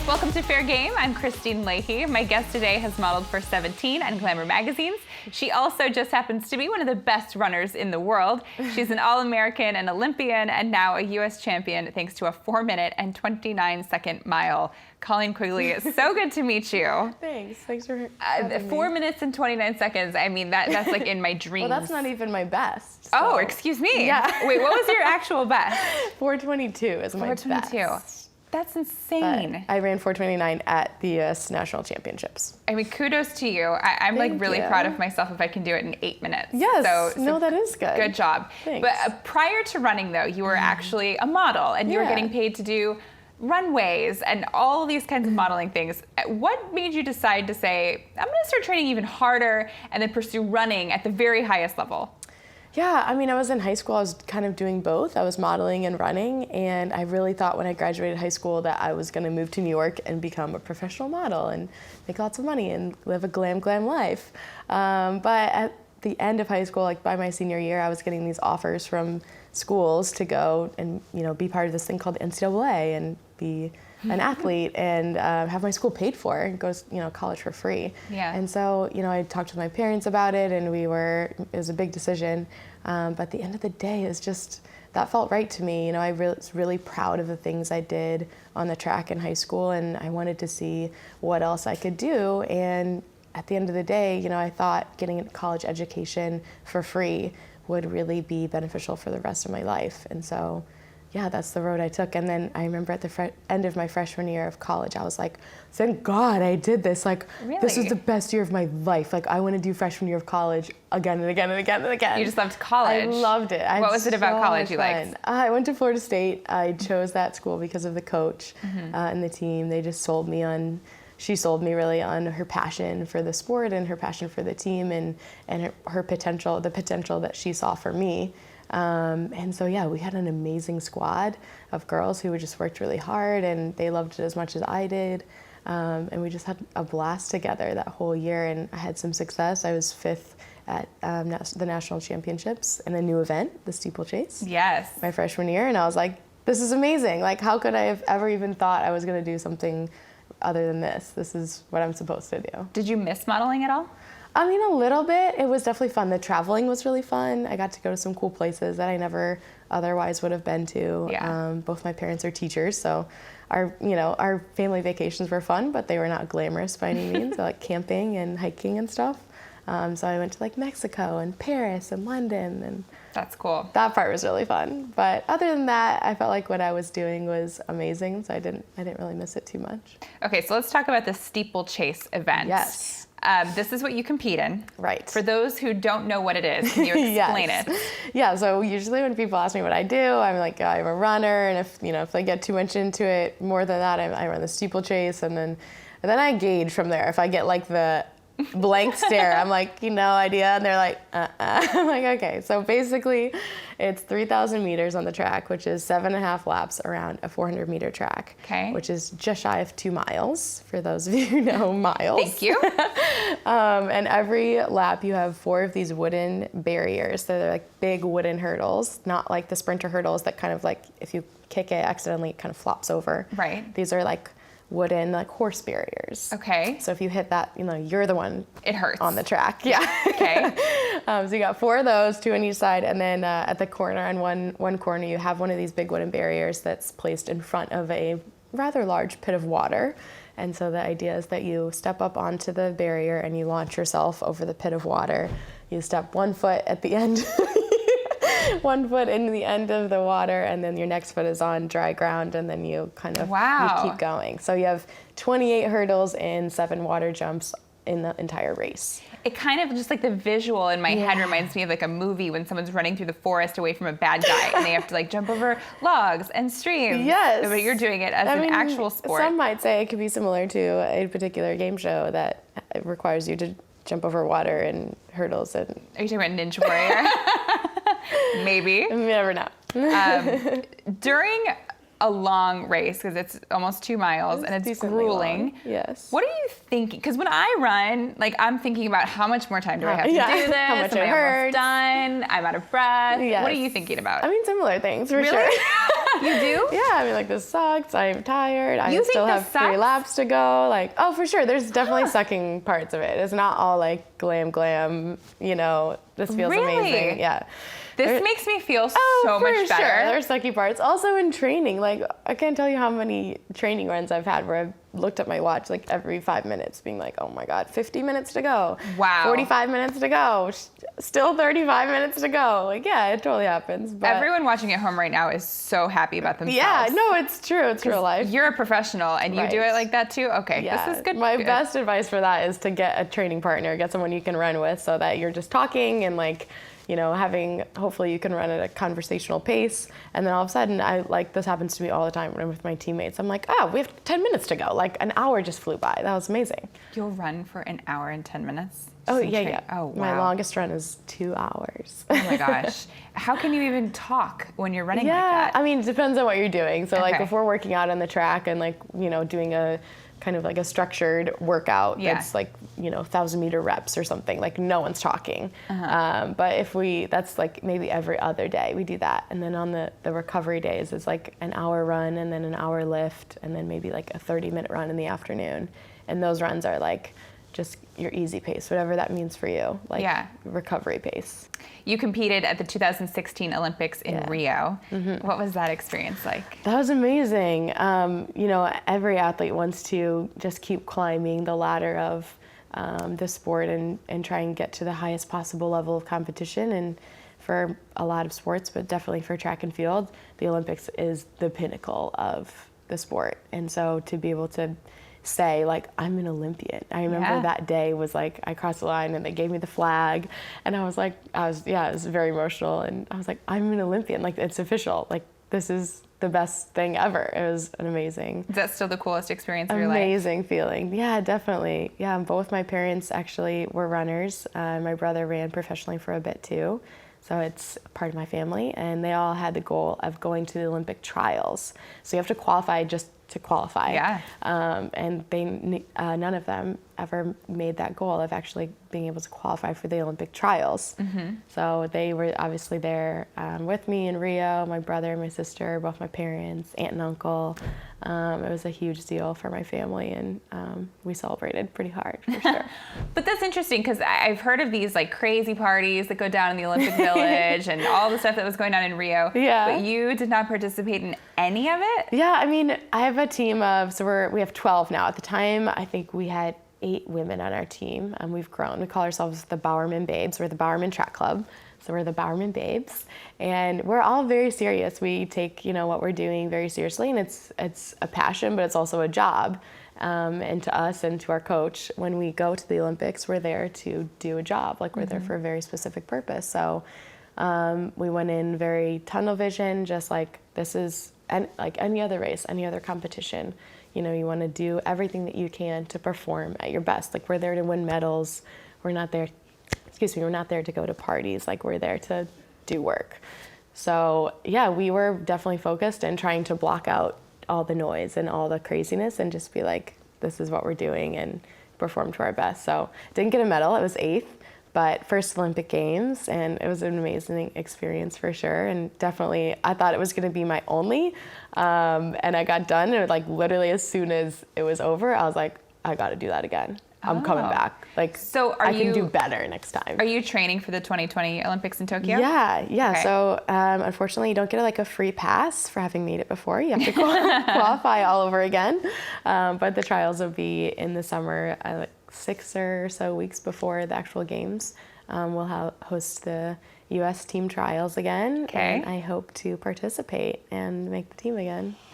Welcome to Fair Game. I'm Kristine Leahy. My guest today has modeled for 17 and Glamour magazines. She also just happens to be one of the best runners in the world. She's an All-American, an Olympian, and now a U.S. champion thanks to a 4-minute and 29-second mile. Colleen Quigley, it's so good to meet you. Thanks for having me. 4 minutes and 29 seconds. I mean, that's like in my dreams. Well, that's not even my best. So. Oh, excuse me. Yeah. Wait, what was your actual best? 4:22 is my 4:22. best. That's insane. But I ran 4:29 at the U.S. National Championships. I mean, kudos to you. I'm like Thank really you. proud of myself if I can do it in 8 minutes. Yes. So No, that is good. Good job. Thanks. But prior to running, though, you were actually a model, and you were Yeah. getting paid to do runways and all these kinds of modeling things. What made you decide to say, I'm going to start training even harder and then pursue running at the very highest level? Yeah, I mean, I was in high school, I was kind of doing both. I was modeling and running, and I really thought when I graduated high school that I was gonna move to New York and become a professional model and make lots of money and live a glam life. But at the end of high school, like by my senior year, I was getting these offers from schools to go and be part of this thing called the NCAA and be an athlete and have my school paid for and go college for free. Yeah. And so I talked with my parents about it, and it was a big decision. But at the end of the day, it's just that felt right to me. I was really proud of the things I did on the track in high school, and I wanted to see what else I could do. And at the end of the day, I thought getting a college education for free would really be beneficial for the rest of my life. And so yeah, that's the road I took. And then I remember at the end of my freshman year of college, I was like, thank God I did this. Like, Really? This was the best year of my life. Like, I want to do freshman year of college again and again and again and again. You just loved college. I loved it. What was it about college you liked? I went to Florida State. I chose that school because of the coach and the team. They just she sold me really on her passion for the sport and her passion for the team and her potential, the potential that she saw for me. And so, yeah, we had an amazing squad of girls who just worked really hard, and they loved it as much as I did. And we just had a blast together that whole year, and I had some success. I was 5th at the national championships in a new event, the Steeplechase. Yes. My freshman year, and I was like, this is amazing. Like, how could I have ever even thought I was going to do something other than this? This is what I'm supposed to do. Did you miss modeling at all? I mean, a little bit. It was definitely fun. The traveling was really fun. I got to go to some cool places that I never otherwise would have been to. Yeah. Both my parents are teachers, so our family vacations were fun, but they were not glamorous by any means. Like camping and hiking and stuff. So I went to like Mexico and Paris and London, and That's cool. that part was really fun. But other than that, I felt like what I was doing was amazing, so I didn't really miss it too much. Okay, so let's talk about the Steeplechase event. Yes. This is what you compete in. Right. For those who don't know what it is, can you explain Yes. it? Yeah, so usually when people ask me what I do, I'm like, I'm a runner, and if I get too much into it, more than that, I run the steeplechase, and then I gauge from there. If I get like the blank stare, I'm like, no idea, and they're like, I'm like, okay. So basically, it's 3,000 meters on the track, which is 7.5 laps around a 400-meter track, Okay. which is just shy of 2 miles, for those of you who know miles. Thank you. And every lap you have 4 of these wooden barriers. So they're like big wooden hurdles, not like the sprinter hurdles that kind of like if you kick it accidentally, it kind of flops over. Right. These are like wooden like horse barriers. Okay. So if you hit that, you're the one It hurts. on the track. Yeah. Okay. So you got 4 of those, 2 on each side, and then at the corner, on one corner, you have one of these big wooden barriers that's placed in front of a rather large pit of water. And so the idea is that you step up onto the barrier and you launch yourself over the pit of water. You step 1 foot at the end, 1 foot in the end of the water, and then your next foot is on dry ground, and then you kind of Wow. you keep going. So you have 28 hurdles and 7 water jumps in the entire race. It kind of just like the visual in my head Yeah. reminds me of like a movie when someone's running through the forest away from a bad guy and they have to like jump over logs and streams. Yes. But you're doing it as an actual sport. Some might say it could be similar to a particular game show that requires you to jump over water and hurdles, and Are you talking about Ninja Warrior? Maybe. you never know. During a long race, because it's almost 2 miles and it's decently grueling. long, yes. What are you thinking? Because when I run, like I'm thinking about how much more time do I have to Yeah. do this? How much Am it I almost hurts. done? I'm out of breath. Yes. What are you thinking about? I mean, similar things for Really? sure. You do? Yeah, I mean, like, this sucks. I'm tired. I You think still this have 3 sucks? laps to go. Like, oh, for sure. There's definitely sucking parts of it. It's not all like glam, you know, this feels Really? amazing. Yeah. This makes me feel Oh, so for much better. Sure. There's sucky parts. Also in training, like, I can't tell you how many training runs I've had where I've looked at my watch like every 5 minutes being like, oh my God, 50 minutes to go. Wow. 45 minutes to go. Still 35 minutes to go. Like, yeah, it totally happens. But Everyone watching at home right now is so happy about themselves. yeah, no, it's true. It's real life. You're a professional and you do Right. it like that too? Okay, Yeah. this is good. My Good. best advice for that is to get a training partner, get someone you can run with so that you're just talking and like, you know, hopefully you can run at a conversational pace. And then all of a sudden, this happens to me all the time when I'm with my teammates. I'm like, we have 10 minutes to go. Like an hour just flew by. That was amazing. You'll run for an hour and 10 minutes? Oh, Some yeah, train- yeah. Oh, wow. My longest run is 2 hours. Oh my gosh. How can you even talk when you're running like Yeah, that? I mean, it depends on what you're doing. So like Okay. if we're working out on the track and like, you know, doing a kind of like a structured workout Yeah. that's like, you know, 1,000-meter reps or something, like no one's talking. But that's like maybe every other day we do that. And then on the recovery days, it's like an hour run and then an hour lift and then maybe like a 30-minute run in the afternoon. And those runs are like just your easy pace, whatever that means for you, like Yeah. recovery pace. You competed at the 2016 Olympics in Yeah. Rio. What was that experience like? That was amazing. You know, every athlete wants to just keep climbing the ladder of the sport and try and get to the highest possible level of competition. And for a lot of sports, but definitely for track and field, the Olympics is the pinnacle of the sport. And so to be able to say like I'm an Olympian. I remember that day was like I crossed the line and they gave me the flag and it was very emotional and I was like I'm an Olympian, like it's official, like this is the best thing ever. It was an amazing. Is that still the coolest experience of your life? Amazing feeling. Yeah, definitely. Yeah, both my parents actually were runners. My brother ran professionally for a bit too. So it's part of my family and they all had the goal of going to the Olympic trials. So you have to qualify just to qualify. Yeah. And none of them ever made that goal of actually being able to qualify for the Olympic trials. So they were obviously there with me in Rio, my brother, my sister, both my parents, aunt and uncle. It was a huge deal for my family and we celebrated pretty hard for sure. But that's interesting because I've heard of these like crazy parties that go down in the Olympic Village and all the stuff that was going on in Rio. Yeah. But you did not participate in any of it? Yeah, I mean, I have a team of, we have 12 now. At the time, I think we had 8 women on our team, and we've grown. We call ourselves the Bowerman Babes. We're the Bowerman Track Club, so we're the Bowerman Babes, and we're all very serious. We take, you know, what we're doing very seriously, and it's a passion, but it's also a job. And to us and to our coach, when we go to the Olympics, we're there to do a job. Like we're there for a very specific purpose. So we went in very tunnel vision, just like this is like any other race, any other competition. You know, you want to do everything that you can to perform at your best. Like we're there to win medals. We're not there to go to parties. Like we're there to do work. So yeah, we were definitely focused and trying to block out all the noise and all the craziness and just be like, this is what we're doing and perform to our best. So didn't get a medal, it was 8th. But first Olympic Games, and it was an amazing experience for sure. And definitely, I thought it was going to be my only. And I got done, and like literally as soon as it was over, I was like, I got to do that again. I'm coming back. Like, so I can do better next time. Are you training for the 2020 Olympics in Tokyo? Yeah. Okay. So unfortunately, you don't get like a free pass for having made it before. You have to qualify all over again. But the trials will be in the summer, like 6 or so weeks before the actual games. We'll host the U.S. team trials again. Okay. And I hope to participate and make the team again.